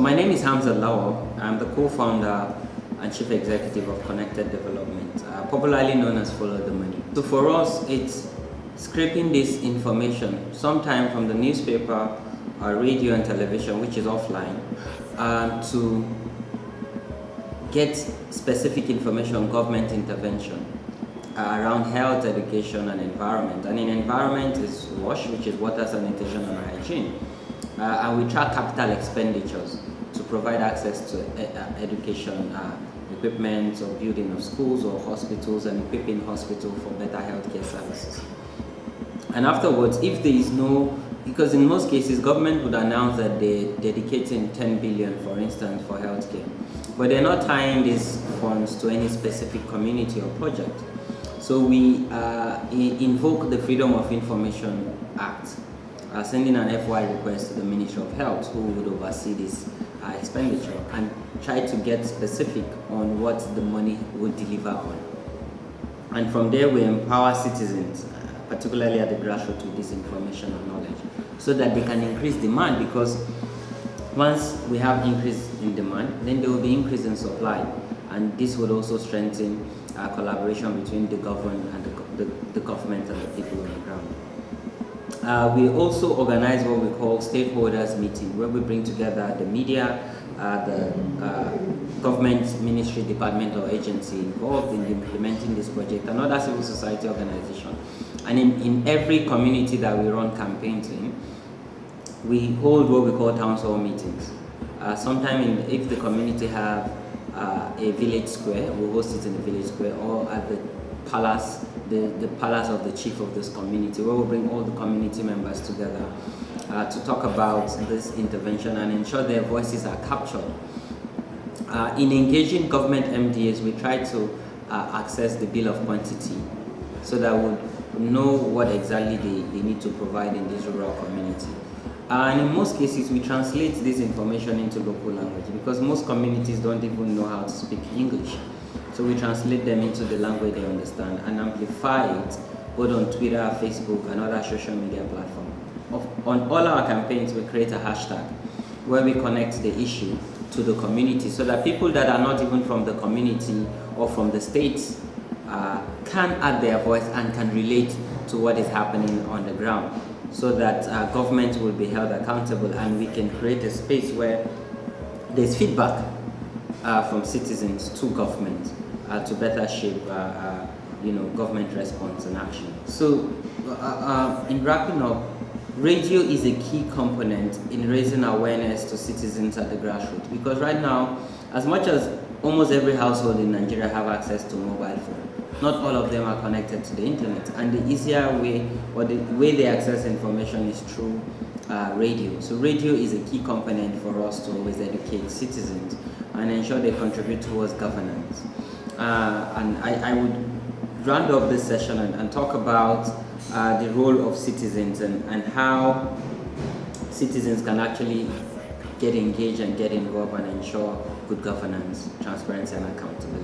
my name is Hamzat Lawal. I'm the co-founder and chief executive of Connected Development, popularly known as Follow the Money. So for us, it's scraping this information, sometime from the newspaper, radio and television, which is offline, to get specific information on government intervention around health, education, and environment. And in environment is WASH, which is water, sanitation, and hygiene. And we track capital expenditures to provide access to education, equipment, or building of schools or hospitals, and equipping hospitals for better healthcare services. And afterwards, if there is no, because in most cases, government would announce that they're dedicating 10 billion, for instance, for healthcare, but they're not tying these funds to any specific community or project. So we invoke the Freedom of Information Act, sending an FY request to the Ministry of Health, who would oversee this expenditure, and try to get specific on what the money would deliver on. And from there, we empower citizens, particularly at the grassroots, with this information and knowledge, so that they can increase demand, because once we have increase in demand, then there will be increase in supply, and this would also strengthen collaboration between the government and the government and the people on the ground. We also organize what we call stakeholders meeting, where we bring together the media, the government, ministry, department, or agency involved in implementing this project, and other civil society organization. And in every community that we run campaigns in, we hold what we call town hall meetings. Sometimes if the community have a village square, we host it in the village square, or at the palace, the palace of the chief of this community, where we bring all the community members together to talk about this intervention and ensure their voices are captured. In engaging government MDAs, we try to access the bill of quantity, so that we know what exactly they need to provide in this rural community. And in most cases, we translate this information into local language, because most communities don't even know how to speak English. So we translate them into the language they understand and amplify it both on Twitter, Facebook, and other social media platforms. On all our campaigns, we create a hashtag where we connect the issue to the community, so that people that are not even from the community or from the states can add their voice and can relate to what is happening on the ground, so that government will be held accountable, and we can create a space where there's feedback from citizens to government to better shape government response and action. So in wrapping up, radio is a key component in raising awareness to citizens at the grassroots, because right now, as much as almost every household in Nigeria have access to mobile phone, not all of them are connected to the internet, and the easier way, or the way they access information, is through radio. So radio is a key component for us to always educate citizens and ensure they contribute towards governance. And I would round up this session and talk about the role of citizens and how citizens can actually get engaged and get involved and ensure good governance, transparency, and accountability.